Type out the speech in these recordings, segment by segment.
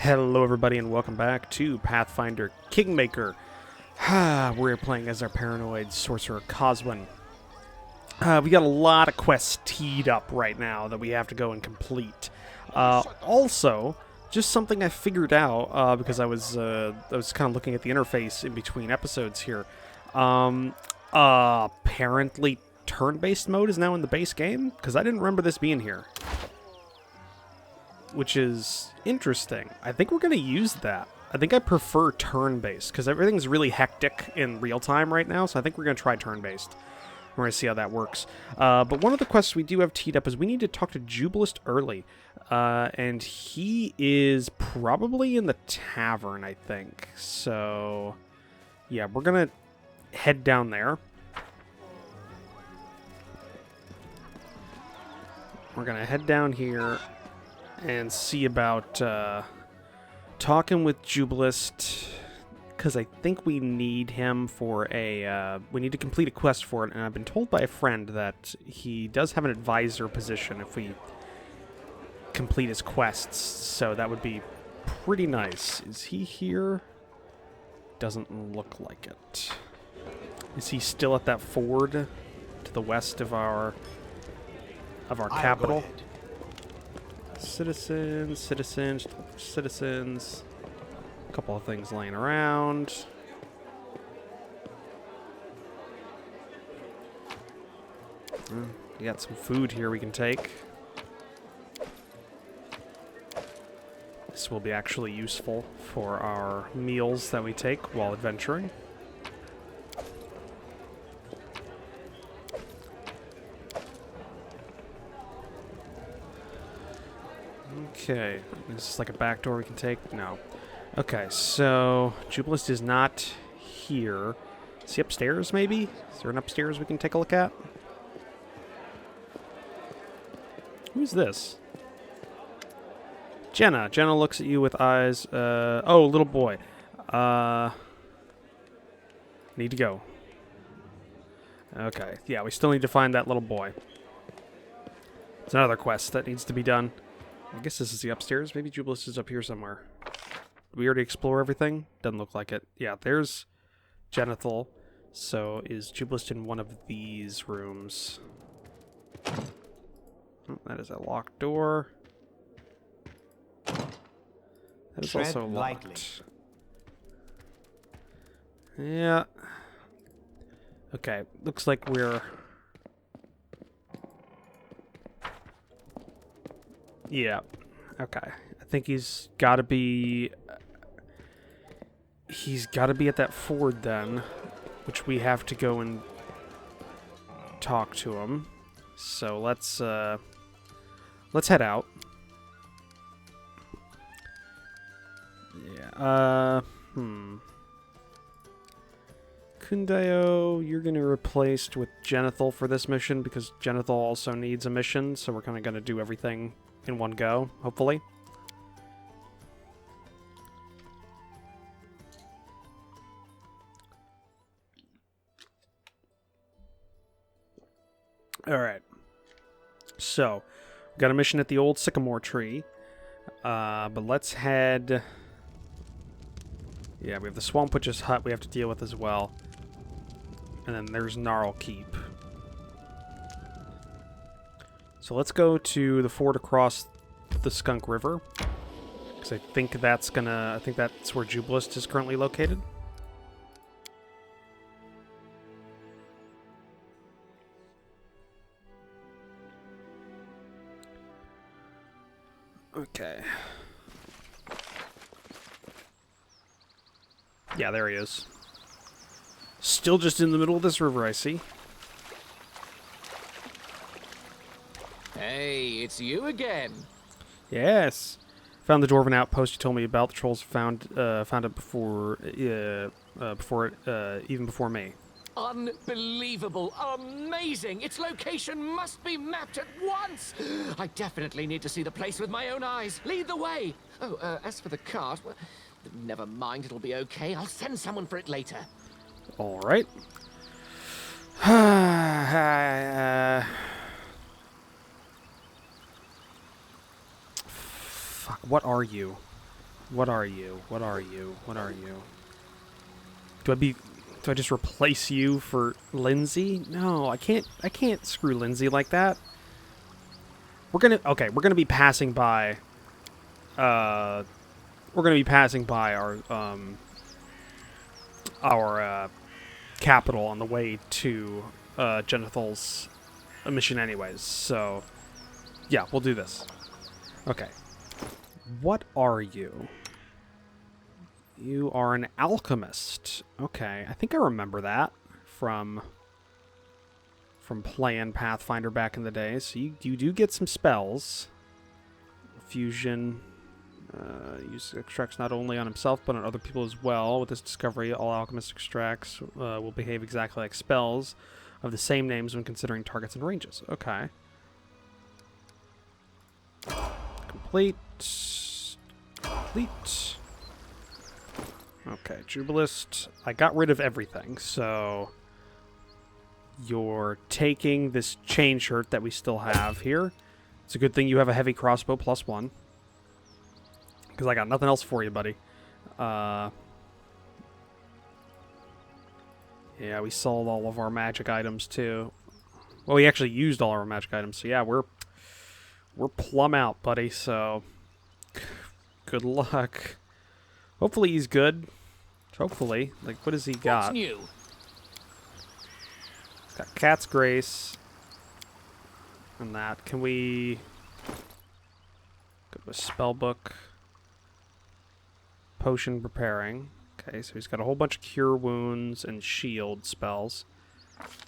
Hello everybody and welcome back to Pathfinder Kingmaker. We're playing as our paranoid sorcerer Coswin. We got a lot of quests teed up right now that we have to go and complete. Also, just something I figured out because I was kind of looking at the interface in between episodes here. Apparently turn-based mode is now in the base game, because I didn't remember this being here. Which is interesting. I think we're going to use that. I think I prefer turn-based, because everything's really hectic in real time right now, so I think we're going to try turn-based. We're going to see how that works. But one of the quests we do have teed up is we need to talk to Jubilist early. And he is probably in the tavern, I think. So, yeah, we're going to head down there. We're going to head down here and see about talking with Jubilist, because I think we need him for a... we need to complete a quest for it, and I've been told by a friend that he does have an advisor position if we complete his quests, so that would be pretty nice. Is he here? Doesn't look like it. Is he still at that ford to the west of our capital? Citizens. A couple of things laying around. We got some food here we can take. This will be actually useful for our meals that we take while adventuring. Okay, is this like a back door we can take? No. Okay, so Jubilist is not here. Is he upstairs, maybe? Is there an upstairs we can take a look at? Who's this? Jenna. Jenna looks at you with eyes. Oh, little boy. Need to go. Okay, yeah, we still need to find that little boy. It's another quest that needs to be done. I guess this is the upstairs. Maybe Jubilist is up here somewhere. Did we already explore everything? Doesn't look like it. Yeah, there's Genethal. So is Jubilist in one of these rooms? Oh, that is a locked door. That is also locked. Yeah. Okay, looks like we're... Yeah. Okay. I think he's got to be... He's got to be at that ford then, which we have to go and talk to him. So let's head out. Yeah. Kundayo, you're going to be replaced with Genethal for this mission because Genethal also needs a mission, so we're kind of going to do everything in one go, hopefully. Alright. So, we got a mission at the old sycamore tree. But let's head... Yeah, we have the Swamp Witch's hut we have to deal with as well. And then there's Gnarl Keep. So let's go to the ford across the Skunk River, because I think that's where Jubilist is currently located. Okay. Yeah, there he is. Still just in the middle of this river, I see. Hey, it's you again. Yes. Found the Dwarven outpost you told me about. The trolls found it before even before me. Unbelievable. Amazing. Its location must be mapped at once. I definitely need to see the place with my own eyes. Lead the way. Oh, as for the cart, well, never mind. It'll be okay. I'll send someone for it later. All right. Fuck, what are you? What are you? What are you? What are you? Do I just replace you for Lindsay? No, I can't screw Lindsay like that. We're gonna be passing by our capital on the way to Genithal's mission anyways. So yeah, we'll do this. Okay. What are you? You are an alchemist. Okay, I think I remember that from playing Pathfinder back in the day. So you do get some spells. Fusion. Use extracts not only on himself but on other people as well. With this discovery, all alchemist extracts will behave exactly like spells of the same names when considering targets and ranges. Okay. Complete. Complete. Okay, Jubilist. I got rid of everything, so you're taking this chain shirt that we still have here. It's a good thing you have a heavy crossbow +1. Because I got nothing else for you, buddy. Yeah, we sold all of our magic items, too. Well, we actually used all our magic items, so yeah, we're plumb out, buddy, so good luck. Hopefully he's good. Hopefully. Like, what has he got? What's new? He's got Cat's Grace. And that. Can we go to a spellbook? Potion preparing. Okay, so he's got a whole bunch of cure wounds and shield spells.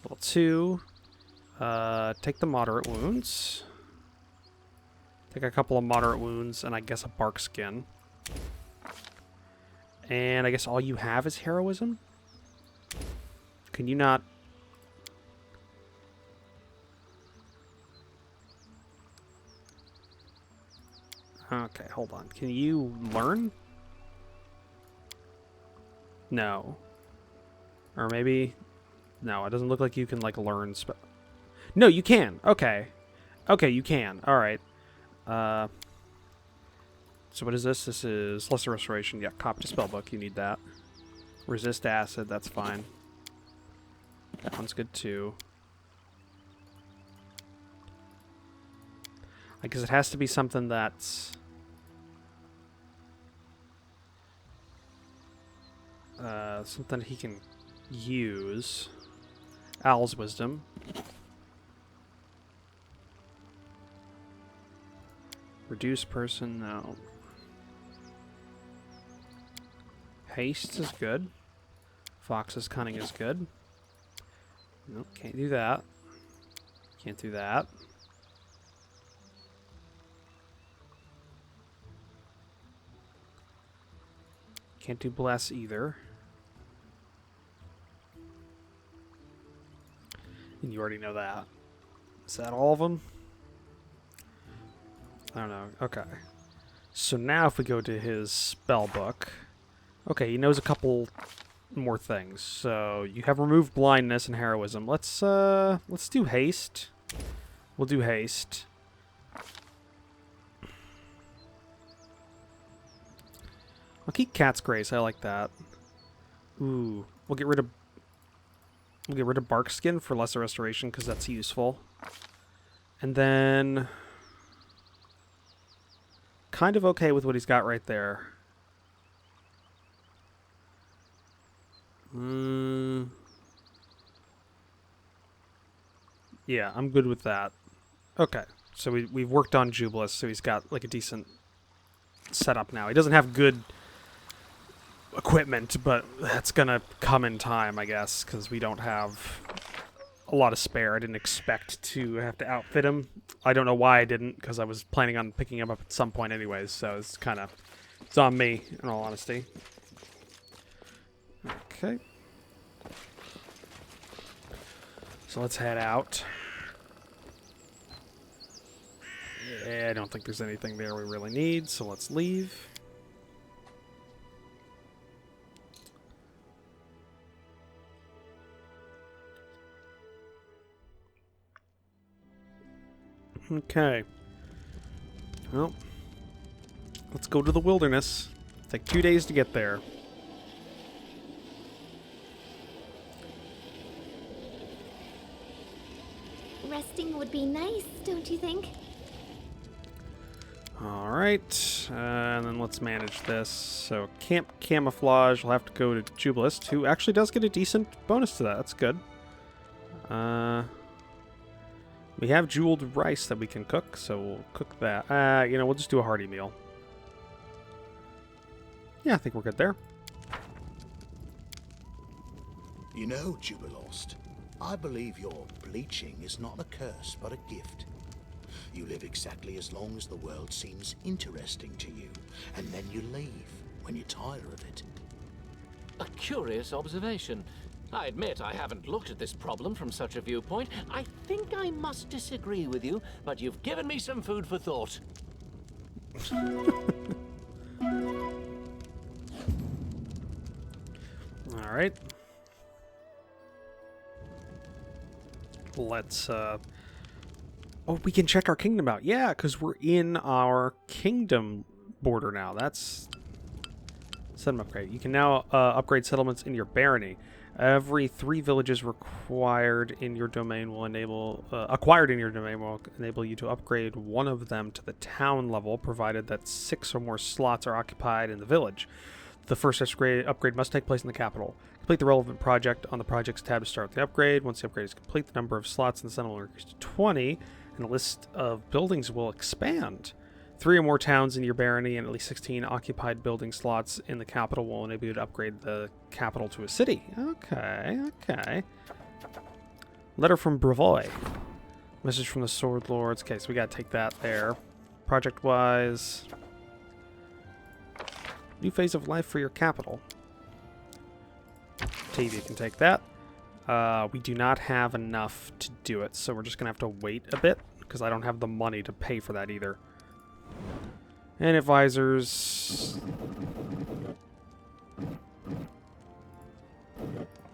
Level 2. Take the moderate wounds. Take a couple of moderate wounds and I guess a bark skin. And I guess all you have is heroism? Can you not... Okay, hold on. Can you learn? No. Or maybe... No, it doesn't look like you can, like, learn spell... No, you can! Okay. Okay, you can. Alright. So what is this? This is Lesser Restoration. Yeah, copy to spellbook. You need that. Resist acid. That's fine. That one's good, too. I guess it has to be something that's... something he can use. Owl's Wisdom. Reduce person, no. Haste is good. Fox's Cunning is good. Nope, can't do that. Can't do that. Can't do Bless either. And you already know that. Is that all of them? I don't know. Okay. So now if we go to his spell book. Okay, he knows a couple more things. So you have removed blindness and heroism. Let's do haste. We'll do haste. I'll keep Cat's Grace. I like that. Ooh, we'll get rid of bark skin for lesser restoration because that's useful. And then kind of okay with what he's got right there. Yeah, I'm good with that. Okay, so we've worked on Jubilus, so he's got like a decent setup now. He doesn't have good equipment, but that's gonna come in time, I guess, because we don't have a lot of spare. I didn't expect to have to outfit him. I don't know why I didn't, because I was planning on picking him up at some point anyways, so it's on me, in all honesty. Okay. So let's head out. Yeah, I don't think there's anything there we really need, so let's leave. Okay. Well, let's go to the wilderness. Take 2 days to get there. Resting would be nice, don't you think? Alright, and then let's manage this. So, Camp Camouflage will have to go to Jubilist, who actually does get a decent bonus to that. That's good. We have jeweled rice that we can cook, so we'll cook that. You know, we'll just do a hearty meal. Yeah, I think we're good there. You know, Jubilost, I believe your bleaching is not a curse, but a gift. You live exactly as long as the world seems interesting to you, and then you leave when you tire of it. A curious observation. I admit I haven't looked at this problem from such a viewpoint. I think I must disagree with you, but you've given me some food for thought. All right. Let's, oh, we can check our kingdom out. Yeah, because we're in our kingdom border now. That's... Settlement upgrade. You can now upgrade settlements in your barony. Every 3 villages required in your domain will enable... acquired in your domain will enable you to upgrade one of them to the town level, provided that 6 or more slots are occupied in the village. The first upgrade must take place in the capital. Complete the relevant project on the projects tab to start the upgrade. Once the upgrade is complete, the number of slots in the settlement will increase to 20, and the list of buildings will expand. 3 or more towns in your barony and at least 16 occupied building slots in the capital will enable you to upgrade the capital to a city. Okay, okay. Letter from Bravoy. Message from the Sword Lords. Okay, so we gotta take that there. Project-wise... New phase of life for your capital. Tavia can take that. We do not have enough to do it, so we're just gonna have to wait a bit, because I don't have the money to pay for that either. And advisors...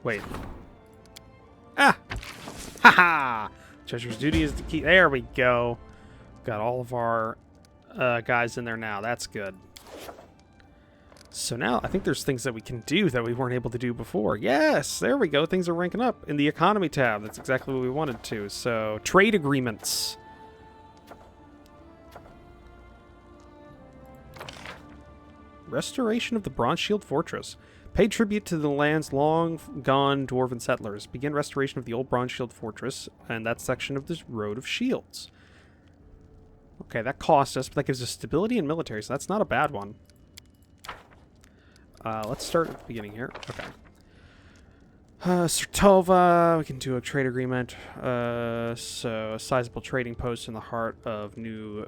Wait. Ah! Haha! Treasurer's duty is to keep... There we go. Got all of our guys in there now. That's good. So now, I think there's things that we can do that we weren't able to do before. Yes! There we go. Things are ranking up in the economy tab. That's exactly what we wanted to. So, trade agreements. Restoration of the Bronze Shield Fortress. Pay tribute to the land's long-gone dwarven settlers. Begin restoration of the old Bronze Shield Fortress and that section of this Road of Shields. Okay, that cost us, but that gives us stability and military, so that's not a bad one. Let's start at the beginning here. Okay. Sertova, we can do a trade agreement. So, a sizable trading post in the heart of New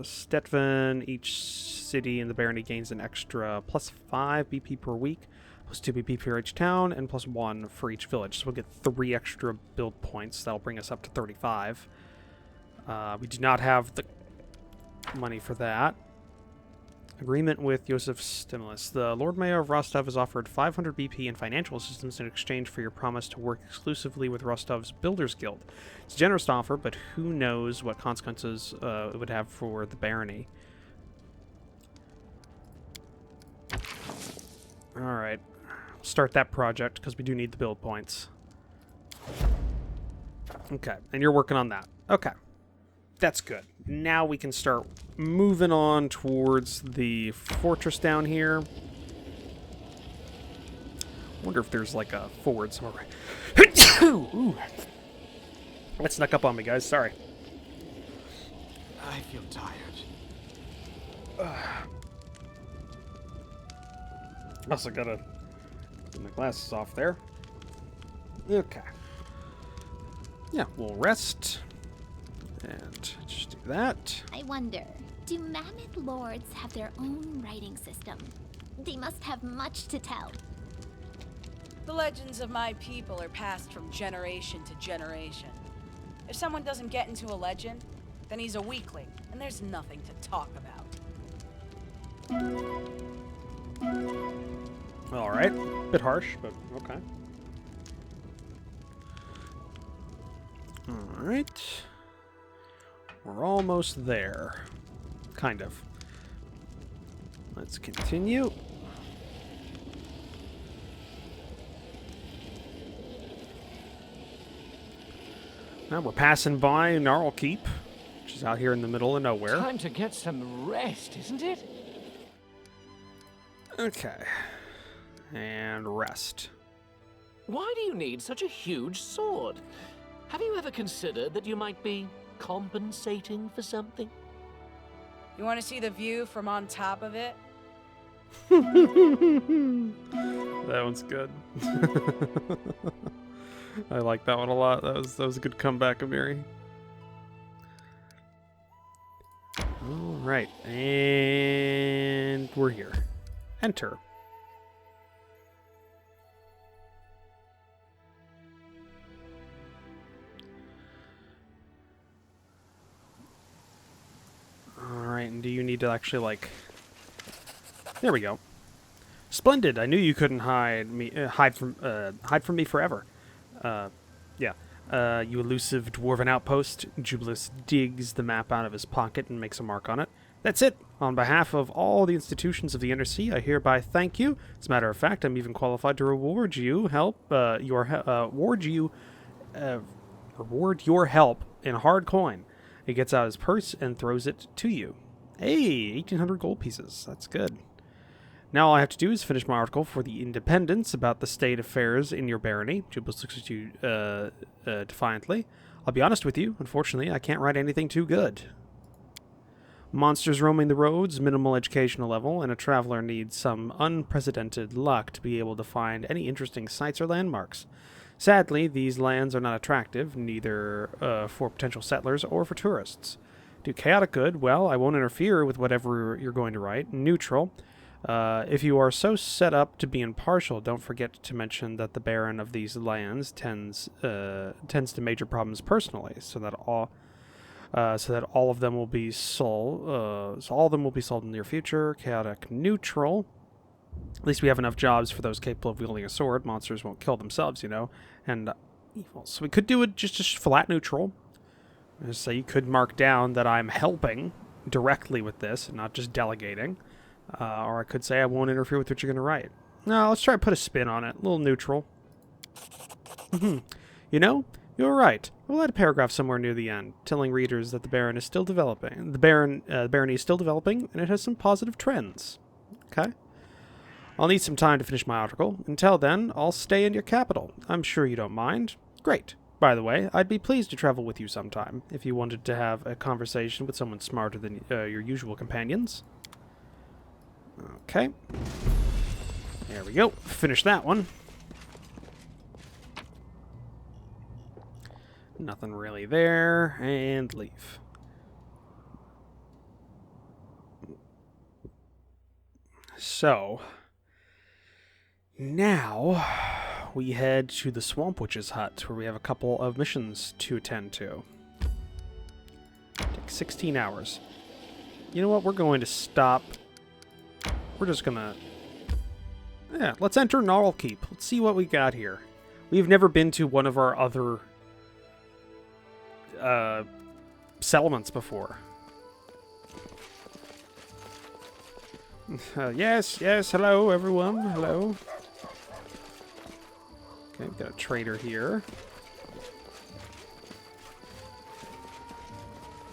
Stetven. Each city in the barony gains an extra +5 BP per week, +2 BP for each town, and +1 for each village. So we'll get 3 extra build points. That'll bring us up to 35. We do not have the money for that. Agreement with Joseph Stimulus. The Lord Mayor of Rostov has offered 500 BP in financial assistance in exchange for your promise to work exclusively with Rostov's Builders Guild. It's a generous offer, but who knows what consequences it would have for the barony. Alright. Start that project, because we do need the build points. Okay, and you're working on that. Okay. That's good. Now we can start moving on towards the fortress down here. Wonder if there's like a forward somewhere. Ooh. That snuck up on me, guys. Sorry. I feel tired. Also gotta put my glasses off there. Okay. Yeah, we'll rest. And just do that. I wonder, do Mammoth Lords have their own writing system? They must have much to tell. The legends of my people are passed from generation to generation. If someone doesn't get into a legend, then he's a weakling, and there's nothing to talk about. Alright. Bit harsh, but okay. Alright. We're almost there. Kind of. Let's continue. Now we're passing by Gnarl Keep, which is out here in the middle of nowhere. Time to get some rest, isn't it? Okay. And rest. Why do you need such a huge sword? Have you ever considered that you might be compensating for something? You want to see the view from on top of it? That one's good. I like that one a lot. That was a good comeback, Amiri. All right, and we're here. Enter. All right, and do you need to actually like? There we go. Splendid. I knew you couldn't hide from me forever. Yeah. You elusive dwarven outpost. Jubilus digs the map out of his pocket and makes a mark on it. That's it. On behalf of all the institutions of the Undersea, I hereby thank you. As a matter of fact, I'm even qualified to reward your help in hard coin. He gets out his purse and throws it to you. Hey, 1,800 gold pieces. That's good. Now all I have to do is finish my article for the Independence about the state of affairs in your barony. Jubilus looks at you defiantly. I'll be honest with you. Unfortunately, I can't write anything too good. Monsters roaming the roads, minimal educational level, and a traveler needs some unprecedented luck to be able to find any interesting sites or landmarks. Sadly, these lands are not attractive, neither for potential settlers or for tourists. Do chaotic good? Well, I won't interfere with whatever you're going to write. Neutral. If you are so set up to be impartial, don't forget to mention that the Baron of these lands tends to major problems personally, so that all of them will be sold. All of them will be sold in the near future. Chaotic neutral. At least we have enough jobs for those capable of wielding a sword. Monsters won't kill themselves, you know. And evil. So we could do it just flat neutral. So you could mark down that I'm helping directly with this, and not just delegating. Or I could say I won't interfere with what you're going to write. No, let's try to put a spin on it. A little neutral. You know, you're right. We'll add a paragraph somewhere near the end, telling readers that the Baron is still developing. The barony is still developing, and it has some positive trends. Okay? I'll need some time to finish my article. Until then, I'll stay in your capital. I'm sure you don't mind. Great. By the way, I'd be pleased to travel with you sometime, if you wanted to have a conversation with someone smarter than your usual companions. Okay. There we go. Finish that one. Nothing really there. And leave. So, now we head to the Swamp Witch's hut, where we have a couple of missions to attend to. Take 16 hours. You know what? We're going to stop. We're just gonna... Yeah, let's enter Gnarl Keep. Let's see what we got here. We've never been to one of our other settlements before. Yes, hello everyone, hello. Okay, we've got a trader here.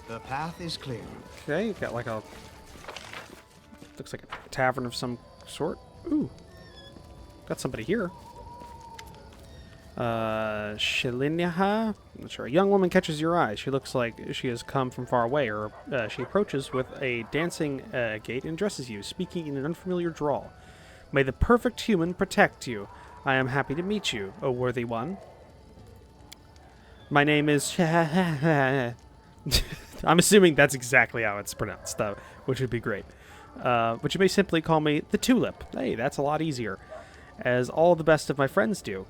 The path is clear. Okay, we've got like a... Looks like a tavern of some sort. Ooh. Got somebody here. Shilinyaha? I'm not sure. A young woman catches your eye. She looks like she has come from far away, or she approaches with a dancing gait and addresses you, speaking in an unfamiliar drawl. May the perfect human protect you. I am happy to meet you, O worthy one. My name is... I'm assuming that's exactly how it's pronounced, though, which would be great. But you may simply call me the Tulip. Hey, that's a lot easier. As all the best of my friends do.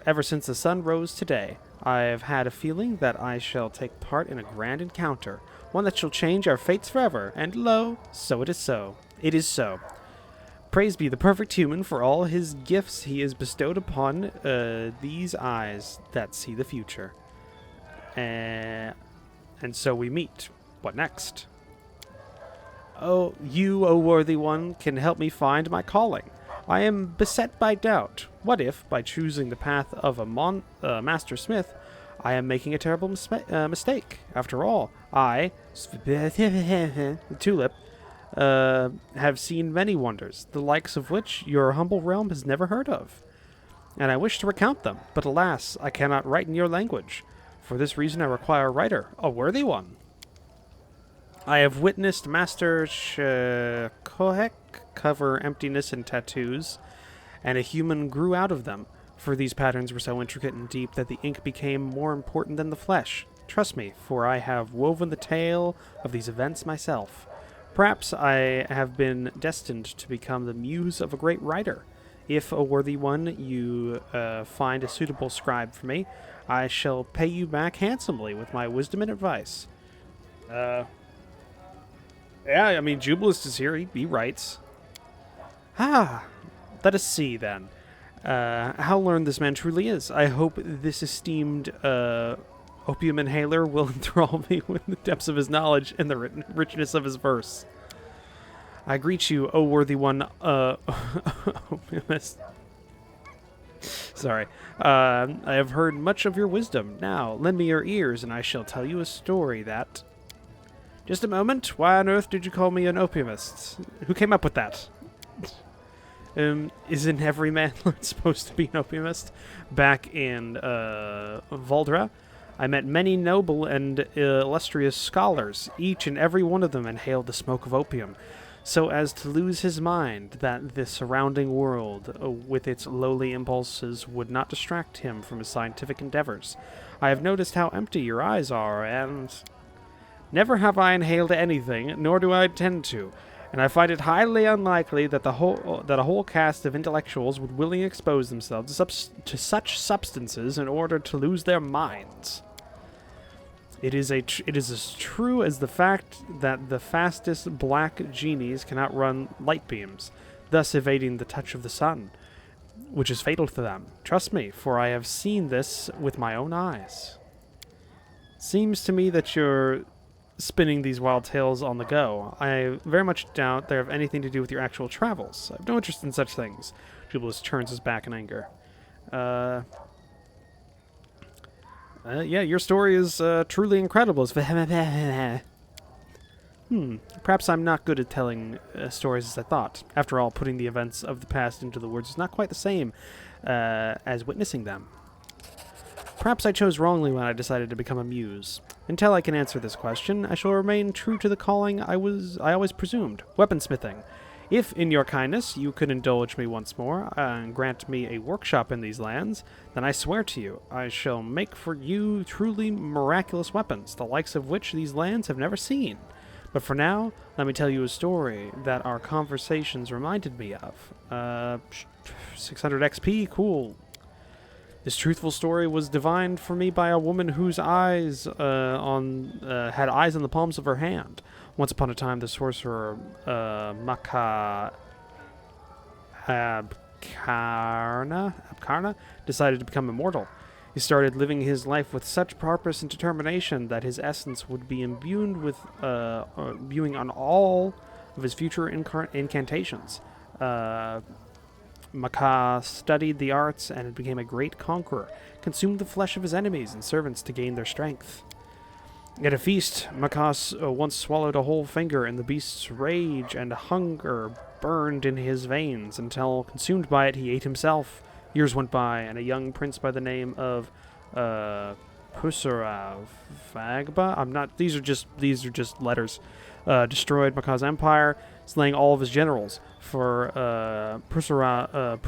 Ever since the sun rose today, I have had a feeling that I shall take part in a grand encounter, one that shall change our fates forever, and lo, so it is so. It is so. Praise be the perfect human for all his gifts he has bestowed upon these eyes that see the future. And so we meet. What next? Oh, you, O worthy one, can help me find my calling. I am beset by doubt. What if, by choosing the path of a master smith, I am making a terrible mistake? After all, I, Tulip, have seen many wonders, the likes of which your humble realm has never heard of. And I wish to recount them, but alas, I cannot write in your language. For this reason I require a writer, a worthy one. I have witnessed Master Kohek cover emptiness in tattoos, and a human grew out of them, for these patterns were so intricate and deep that the ink became more important than the flesh. Trust me, for I have woven the tale of these events myself. Perhaps I have been destined to become the muse of a great writer. If, a worthy one, you find a suitable scribe for me, I shall pay you back handsomely with my wisdom and advice. Yeah, I mean, Jubilist is here. He writes. Let us see, then. How learned this man truly is. I hope this esteemed opium inhaler will enthrall me with the depths of his knowledge and the richness of his verse. I greet you, O worthy one, Sorry. I have heard much of your wisdom. Now, lend me your ears, and I shall tell you a story that... Just a moment. Why on earth did you call me an opiumist? Who came up with that? Isn't every man supposed to be an opiumist? Back in Valdra, I met many noble and illustrious scholars. Each and every one of them inhaled the smoke of opium, so as to lose his mind that the surrounding world, with its lowly impulses, would not distract him from his scientific endeavors. I have noticed how empty your eyes are, and... Never have I inhaled anything, nor do I intend to, and I find it highly unlikely that a whole cast of intellectuals would willingly expose themselves to such substances in order to lose their minds. It is as true as the fact that the fastest black genies cannot run light beams, thus evading the touch of the sun, which is fatal to them. Trust me, for I have seen this with my own eyes. Seems to me that you're spinning these wild tales on the go. I very much doubt they have anything to do with your actual travels. I have no interest in such things. Jubilus turns his back in anger. Yeah, your story is truly incredible. Perhaps I'm not good at telling stories as I thought. After all, putting the events of the past into the words is not quite the same as witnessing them. Perhaps I chose wrongly when I decided to become a muse. Until I can answer this question, I shall remain true to the calling I always presumed, weaponsmithing. If, in your kindness, you could indulge me once more, and grant me a workshop in these lands, then I swear to you, I shall make for you truly miraculous weapons, the likes of which these lands have never seen. But for now, let me tell you a story that our conversations reminded me of. 600 XP, cool. This truthful story was divined for me by a woman whose eyes had eyes on the palms of her hand. Once upon a time, the sorcerer Abkarna decided to become immortal. He started living his life with such purpose and determination that his essence would be imbued with imbuing on all of his future incantations. Maka studied the arts and became a great conqueror, consumed the flesh of his enemies and servants to gain their strength. At a feast, Makas once swallowed a whole finger, and the beast's rage and hunger burned in his veins until, consumed by it, he ate himself. Years went by, and a young prince by the name of Pusarav Vagba. These are just letters. Destroyed Maka's empire, slaying all of his generals. For Pusasav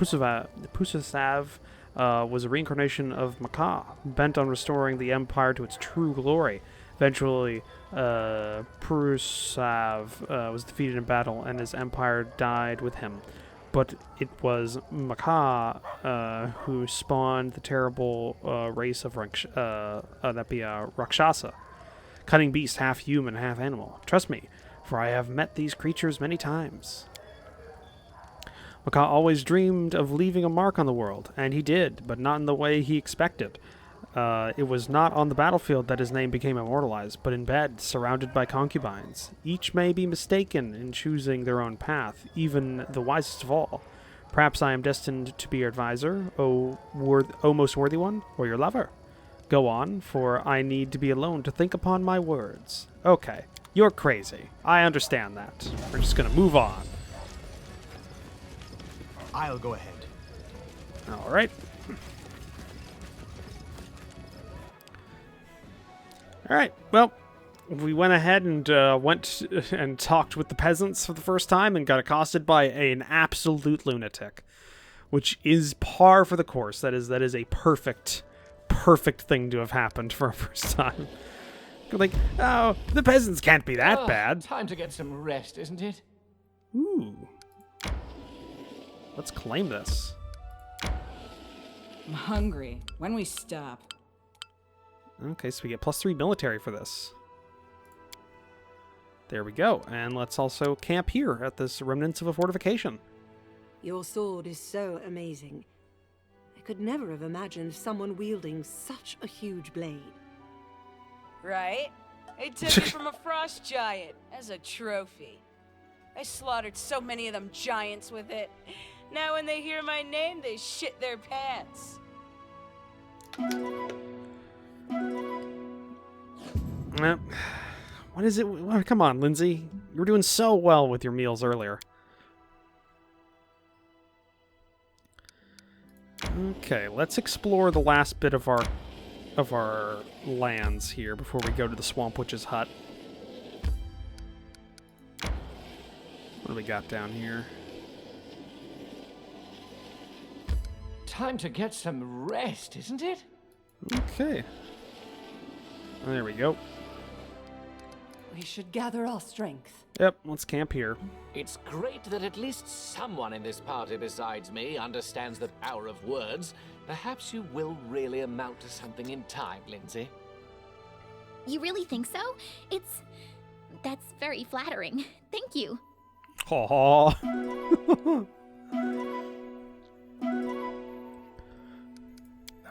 was a reincarnation of Maka, bent on restoring the empire to its true glory. Eventually, Pusav was defeated in battle, and his empire died with him. But it was Maka who spawned the terrible race of Rakshasa. Cunning beast, half human, half animal. Trust me, for I have met these creatures many times. Maka always dreamed of leaving a mark on the world, and he did, but not in the way he expected. It was not on the battlefield that his name became immortalized, but in bed, surrounded by concubines. Each may be mistaken in choosing their own path, even the wisest of all. Perhaps I am destined to be your advisor, O most worthy one, or your lover. Go on, for I need to be alone to think upon my words. Okay, you're crazy. I understand that. We're just gonna move on. I'll go ahead. All right. All right. Well, we went ahead and went and talked with the peasants for the first time and got accosted by an absolute lunatic, which is par for the course. That is a perfect thing to have happened for a first time. Like, oh, the peasants can't be that bad. Time to get some rest, isn't it? Ooh. Let's claim this. I'm hungry. When we stop? Okay, so we get +3 military for this. There we go. And let's also camp here at this remnants of a fortification. Your sword is so amazing. I could never have imagined someone wielding such a huge blade. Right? I took it from a frost giant as a trophy. I slaughtered so many of them giants with it. Now when they hear my name, they shit their pants. What is it? Come on, Lindsay. You were doing so well with your meals earlier. Okay, let's explore the last bit of our lands here before we go to the Swamp Witch's hut. What do we got down here? Time to get some rest, isn't it? Okay. There we go. We should gather our strength. Yep, let's camp here. It's great that at least someone in this party besides me understands the power of words. Perhaps you will really amount to something in time, Lindsay. You really think so? That's very flattering. Thank you. Aww.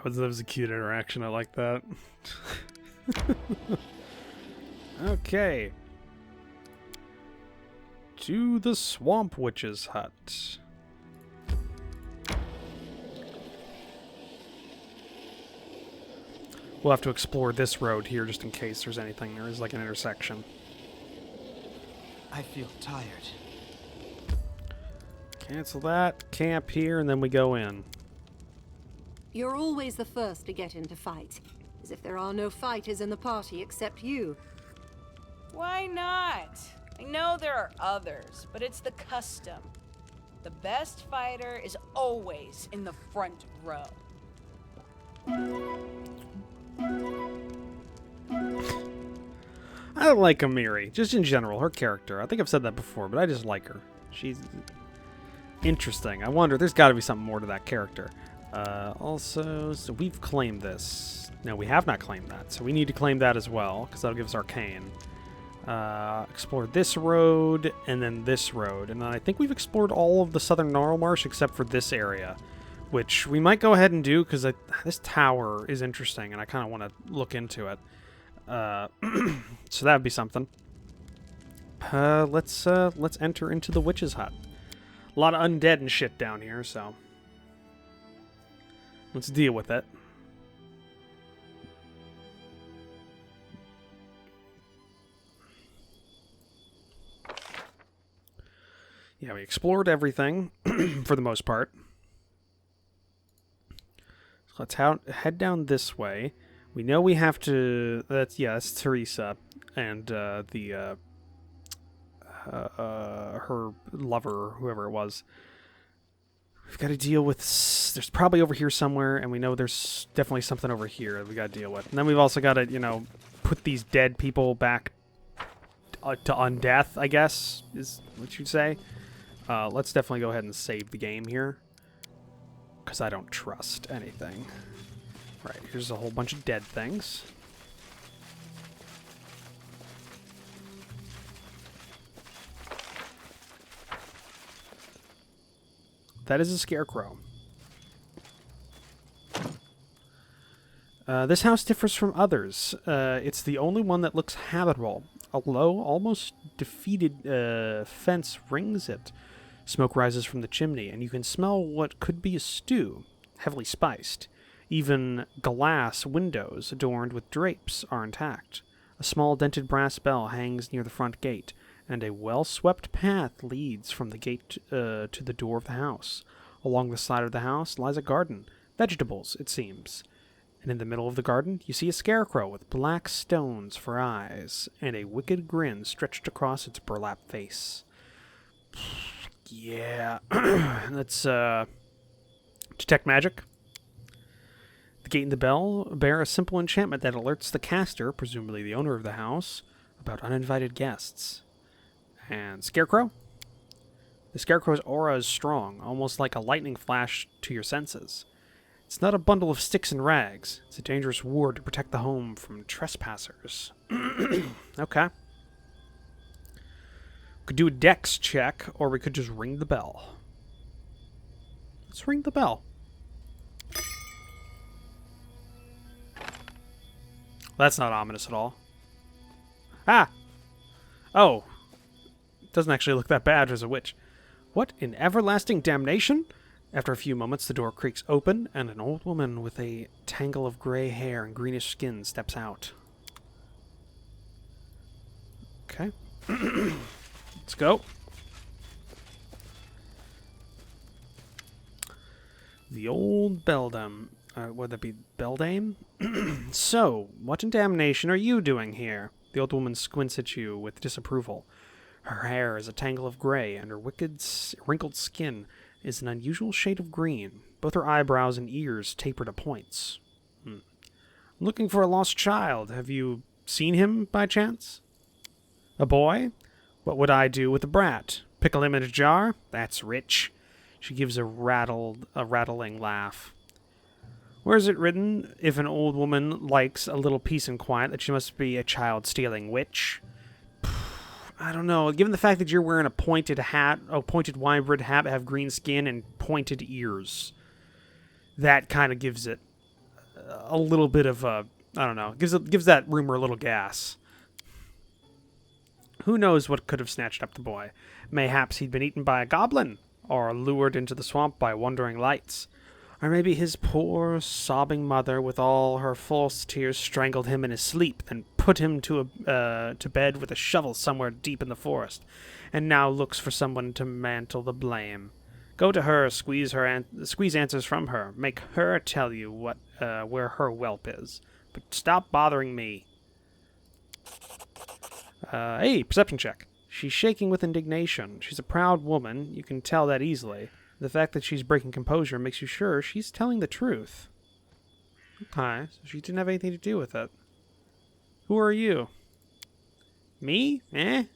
That was a cute interaction. I like that. Okay. To the Swamp Witch's hut. We'll have to explore this road here just in case there's anything. There is like an intersection. I feel tired. Cancel that, camp here, and then we go in. You're always the first to get into fights, as if there are no fighters in the party except you. Why not? I know there are others, but it's the custom. The best fighter is always in the front row. I like Amiri, just in general, her character. I think I've said that before, but I just like her. She's interesting. I wonder, there's got to be something more to that character. Also, so we've claimed this. No, we have not claimed that, so we need to claim that as well, because that'll give us Arcane. Explore this road, and then this road. And then I think we've explored all of the southern Gnarl Marsh except for this area, which we might go ahead and do, because this tower is interesting, and I kind of want to look into it. So that would be something. Let's enter into the witch's hut. A lot of undead and shit down here, so let's deal with it. Yeah, we explored everything for the most part. So let's head down this way. We know we have to. That's Teresa and her lover, whoever it was. We've got to deal with. There's probably over here somewhere, and we know there's definitely something over here that we got to deal with. And then we've also got to, put these dead people back to undeath, I guess, is what you'd say. Let's definitely go ahead and save the game here, because I don't trust anything. Right, here's a whole bunch of dead things. That is a scarecrow. This house differs from others. It's the only one that looks habitable. A low, almost defeated fence rings it. Smoke rises from the chimney, and you can smell what could be a stew, heavily spiced. Even glass windows adorned with drapes are intact. A small dented brass bell hangs near the front gate, and a well-swept path leads from the gate to the door of the house. Along the side of the house lies a garden. Vegetables, it seems. And in the middle of the garden, you see a scarecrow with black stones for eyes, and a wicked grin stretched across its burlap face. Yeah. Let's, detect magic. The gate and the bell bear a simple enchantment that alerts the caster, presumably the owner of the house, about uninvited guests. And Scarecrow? The Scarecrow's aura is strong, almost like a lightning flash to your senses. It's not a bundle of sticks and rags. It's a dangerous ward to protect the home from trespassers. Okay. We could do a dex check, or we could just ring the bell. Let's ring the bell. That's not ominous at all. Ah! Oh. Doesn't actually look that bad as a witch. What in everlasting damnation? After a few moments, the door creaks open, and an old woman with a tangle of gray hair and greenish skin steps out. Okay. Let's go. The old beldame. Would that be beldame? So, what in damnation are you doing here? The old woman squints at you with disapproval. Her hair is a tangle of gray, and her wicked, wrinkled skin is an unusual shade of green. Both her eyebrows and ears taper to points. I'm looking for a lost child. Have you seen him, by chance? A boy? What would I do with a brat? Pickle him in a jar? That's rich. She gives a rattling laugh. Where is it written, if an old woman likes a little peace and quiet, that she must be a child-stealing witch? I don't know. Given the fact that you're wearing a pointed hat, a pointed wine-bred hat, have green skin, and pointed ears, that kind of gives it a little bit of a, I don't know, gives that rumor a little gas. Who knows what could have snatched up the boy? Mayhaps he'd been eaten by a goblin, or lured into the swamp by wandering lights. Or maybe his poor, sobbing mother, with all her false tears, strangled him in his sleep, then put him to bed with a shovel somewhere deep in the forest, and now looks for someone to mantle the blame. Go to her, squeeze answers from her, make her tell you where her whelp is. But stop bothering me. Hey, perception check. She's shaking with indignation. She's a proud woman. You can tell that easily. The fact that she's breaking composure makes you sure she's telling the truth. Okay, so she didn't have anything to do with it. Who are you? Me? I'm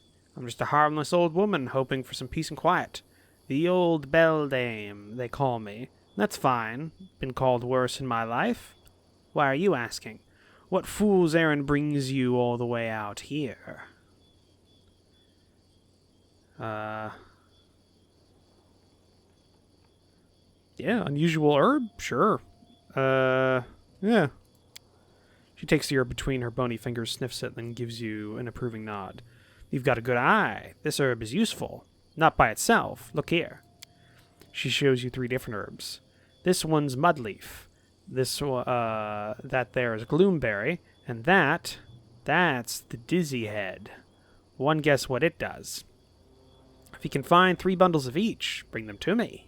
just a harmless old woman hoping for some peace and quiet. The old beldame, they call me. That's fine. Been called worse in my life. Why are you asking? What fool's errand brings you all the way out here? Yeah, unusual herb? Sure. Yeah. She takes the herb between her bony fingers, sniffs it, then gives you an approving nod. You've got a good eye. This herb is useful. Not by itself. Look here. She shows you 3 different herbs. This one's mudleaf. That there is gloomberry. And that's the dizzy head. One guess what it does. If you can find 3 bundles of each, bring them to me.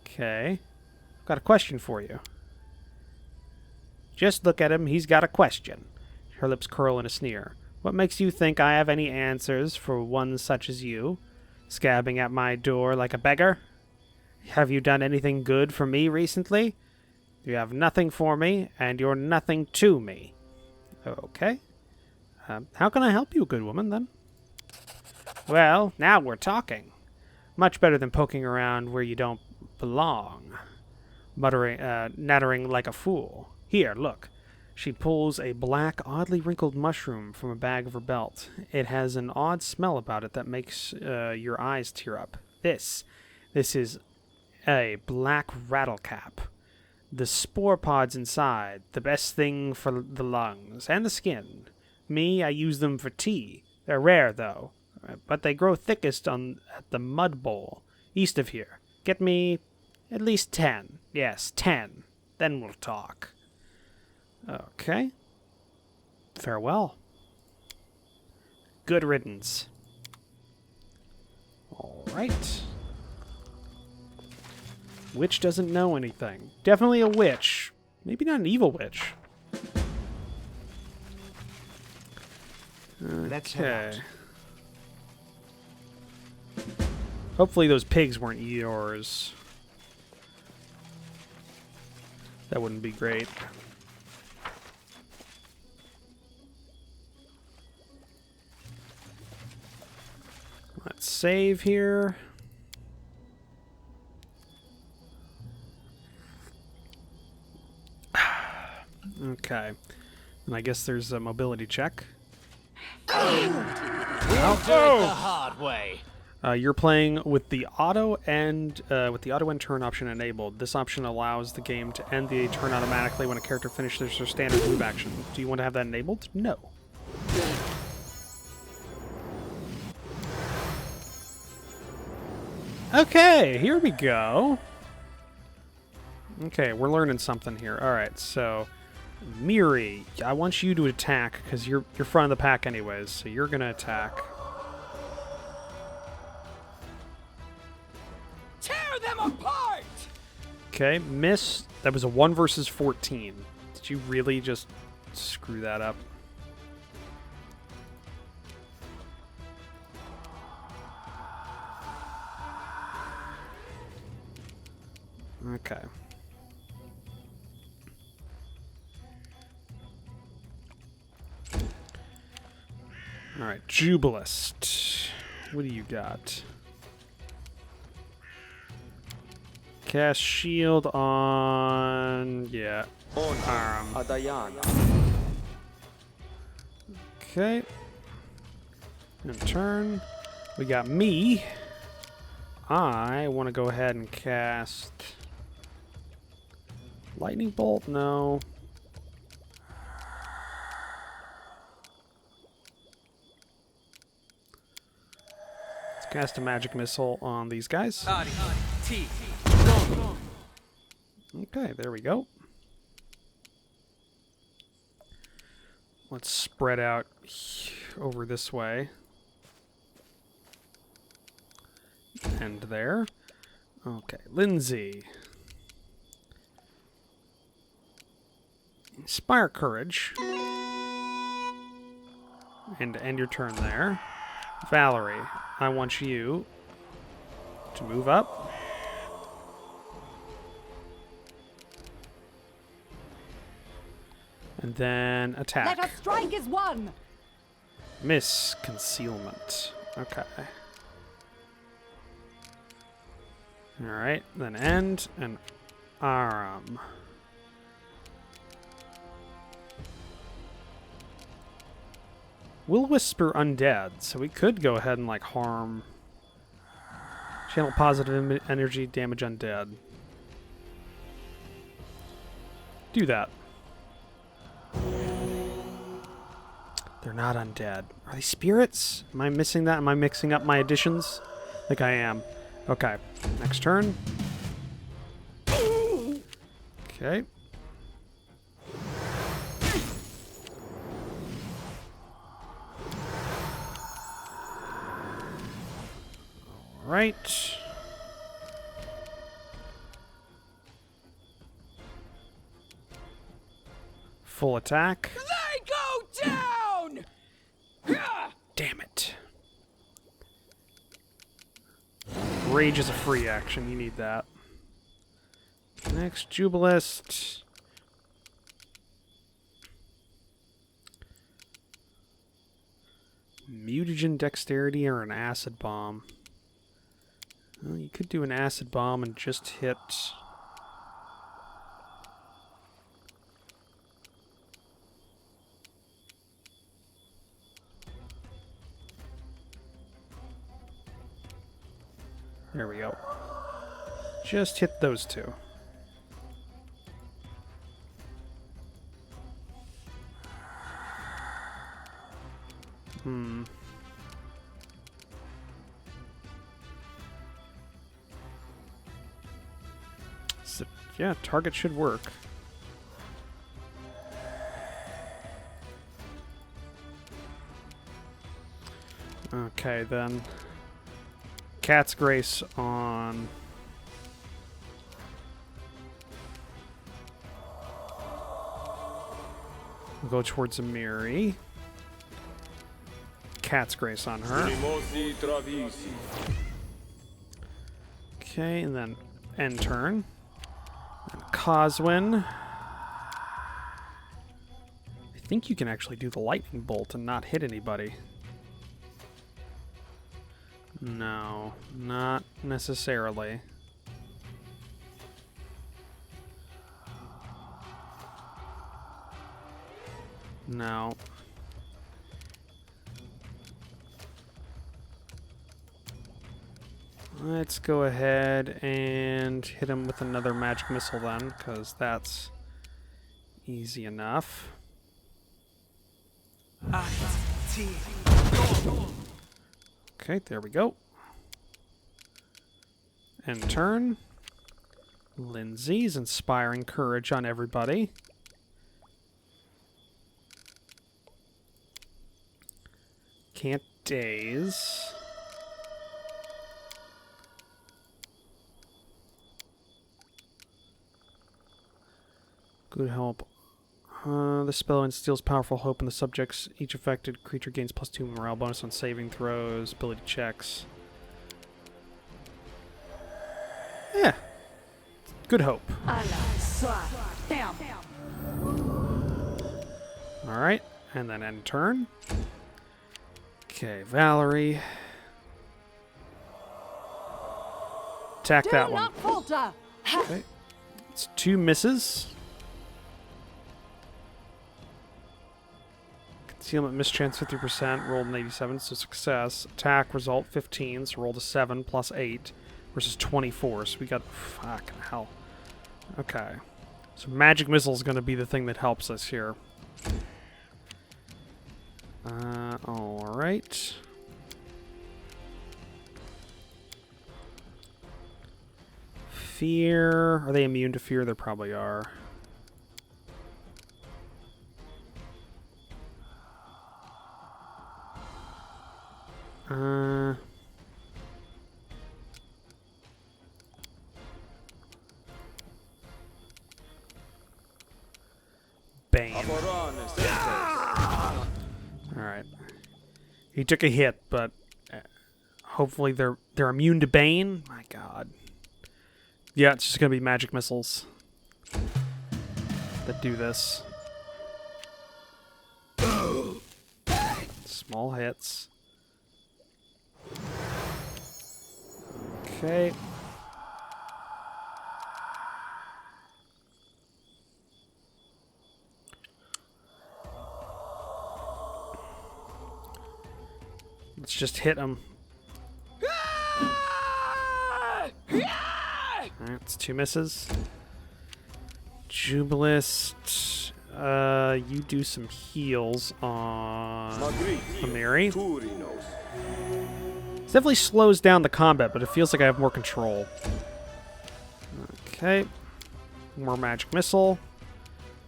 Okay. I've got a question for you. Just look at him, he's got a question. Her lips curl in a sneer. What makes you think I have any answers for one such as you? Scabbing at my door like a beggar? Have you done anything good for me recently? You have nothing for me, and you're nothing to me. Okay. How can I help you, good woman, then? Well, now we're talking. Much better than poking around where you don't belong. Nattering like a fool. Here, look. She pulls a black, oddly wrinkled mushroom from a bag of her belt. It has an odd smell about it that makes your eyes tear up. This is a black rattlecap. The spore pods inside, the best thing for the lungs and the skin. Me, I use them for tea. They're rare, though, but they grow thickest at the mud bowl, east of here. Get me at least 10. Yes, 10. Then we'll talk. Okay. Farewell. Good riddance. All right. Witch doesn't know anything. Definitely a witch. Maybe not an evil witch. Let's head Okay. out. Hopefully those pigs weren't yours. That wouldn't be great. Let's save here. Okay. And I guess there's a mobility check. We'll do it the hard way. You're playing with the auto end turn option enabled. This option allows the game to end the turn automatically when a character finishes their standard move action. Do you want to have that enabled? No. Okay, here we go. Okay, we're learning something here. All right, so Miri, I want you to attack because you're front of the pack anyways. So you're gonna attack. Tear them apart! Okay, miss. That was a 1 versus 14. Did you really just screw that up? Okay. Alright, Jubilist. What do you got? Cast shield on... yeah. Okay. And turn. We got me. I want to go ahead and cast... lightning bolt? No. Let's cast a magic missile on these guys. Okay, there we go. Let's spread out over this way. And there. Okay, Lindsay. Inspire courage. And end your turn there. Valerie, I want you to move up. And then attack. Let us strike as one! Miss concealment. Okay. Alright, then end and Aram. Will Whisper undead, so we could go ahead and like harm. Channel positive energy, damage undead. Do that. They're not undead. Are they spirits? Am I missing that? Am I mixing up my additions? I think I am. Okay. Next turn. Okay. Alright. Full attack. They go down! Damn it. Rage is a free action. You need that. Next, Jubilist. Mutagen dexterity or an acid bomb. Well, you could do an acid bomb and just hit. There we go. Just hit those two. Yeah, target should work. Okay, then. Cat's Grace on... We'll go towards Amiri. Cat's Grace on her. Okay, and then end turn. And Coswin. I think you can actually do the lightning bolt and not hit anybody. No, not necessarily. No. Let's go ahead and hit him with another magic missile then, because that's easy enough. Okay, there we go. End turn. Lindsay's inspiring courage on everybody. Can't daze. Good help. The spell instills powerful hope in the subjects. Each affected creature gains +2 morale bonus on saving throws, ability checks. Yeah. Good hope. Alright, and then end turn. Okay, Valerie. Attack that one. Okay. It's 2 misses. Concealment mischance 50%, rolled an 87, so success. Attack result 15, so rolled a 7 plus 8 versus 24. So we got fucking hell. Okay. So magic missile is going to be the thing that helps us here. Alright. Fear. Are they immune to fear? They probably are. Bane. Alright. He took a hit, but hopefully they're immune to Bane. My god. Yeah, it's just gonna be magic missiles that do this. Small hits. Okay. Let's just hit him. Alright, it's 2 misses. Jubilist. You do some heals on Amiri. It definitely slows down the combat, but it feels like I have more control. Okay. More magic missile.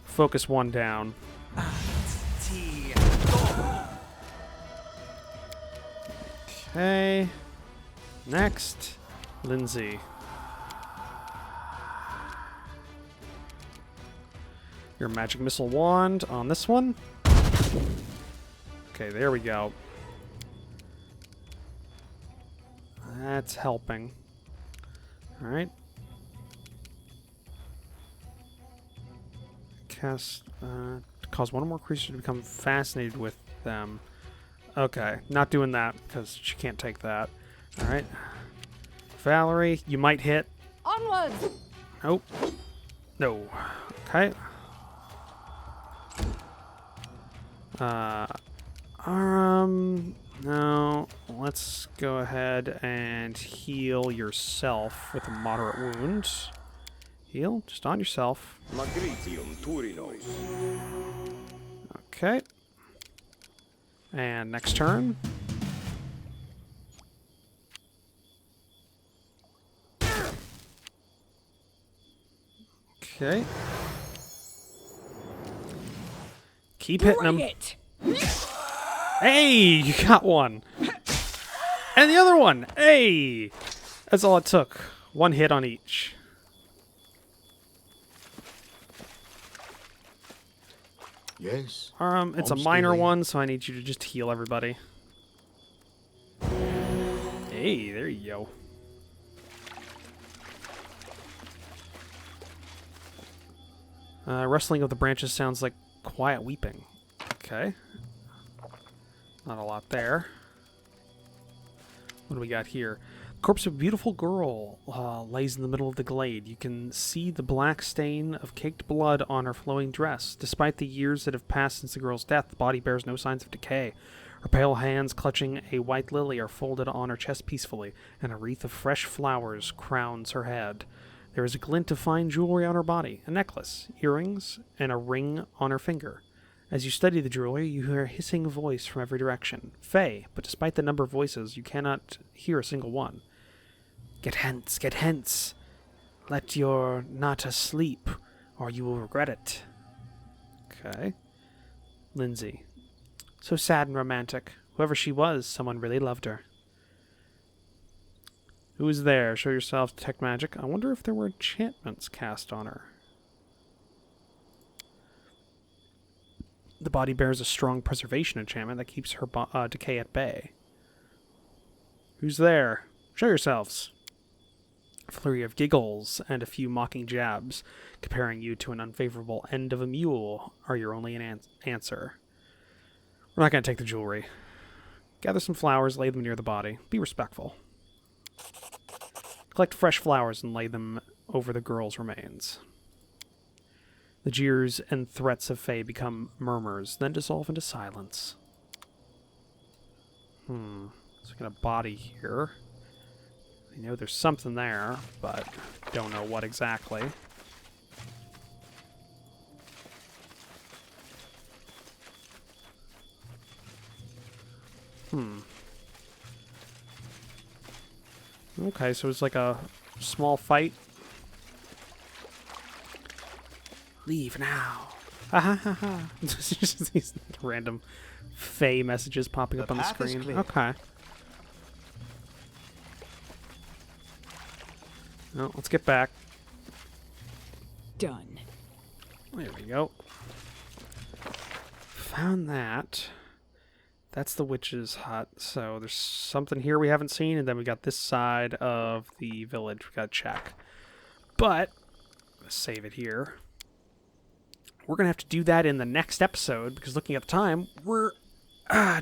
Focus 1 down. Okay. Next, Lindsay. Your magic missile wand on this one. Okay, there we go. That's helping. Alright. Cast, cause one or more creatures to become fascinated with them. Okay, not doing that, because she can't take that. Alright. Valerie, you might hit. Onwards! Nope. No. Okay. No. Let's go ahead and heal yourself with a moderate wound. Heal, just on yourself. Okay. And next turn. Okay. Keep hitting him. It. Hey, you got one. And the other one. Hey. That's all it took. One hit on each. Yes. It's a I'm minor still here. one, so I need you to just heal everybody. Hey, there you go. Rustling of the branches sounds like quiet weeping. Okay. Not a lot there. What do we got here? Corpse of a beautiful girl lays in the middle of the glade. You can see the black stain of caked blood on her flowing dress. Despite the years that have passed since the girl's death, the body bears no signs of decay. Her pale hands clutching a white lily are folded on her chest peacefully, and a wreath of fresh flowers crowns her head. There is a glint of fine jewelry on her body, a necklace, earrings, and a ring on her finger. As you study the jewelry, you hear a hissing voice from every direction. Fey, but despite the number of voices, you cannot hear a single one. Get hence. Let your Nata sleep, or you will regret it. Okay. Lindsay. So sad and romantic. Whoever she was, someone really loved her. Who is there? Show yourself, detect magic. I wonder if there were enchantments cast on her. The body bears a strong preservation enchantment that keeps her decay at bay. Who's there? Show yourselves. A flurry of giggles and a few mocking jabs, comparing you to an unfavorable end of a mule, are your only answer. We're not going to take the jewelry. Gather some flowers, lay them near the body. Be respectful. Collect fresh flowers and lay them over the girl's remains. The jeers and threats of Faye become murmurs, then dissolve into silence. So we got a body here. I know there's something there, but don't know what exactly. Okay, so it's like a small fight. Leave now. Ha ha ha ha. Just these random Faye messages popping up on the path is screen. clear. Okay. Well, let's get back. Done. There we go. Found that. That's the witch's hut. So there's something here we haven't seen, and then we got this side of the village we gotta check. But let's save it here. We're gonna have to do that in the next episode because looking at the time, we're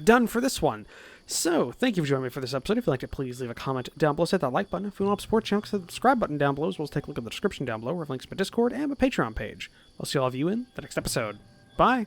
done for this one. So thank you for joining me for this episode. If you liked it, please leave a comment down below. Hit that like button. If you want to support the channel, hit the subscribe button down below, as well as take a look at the description down below, where I have links to my Discord and my Patreon page. I'll see all of you in the next episode. Bye.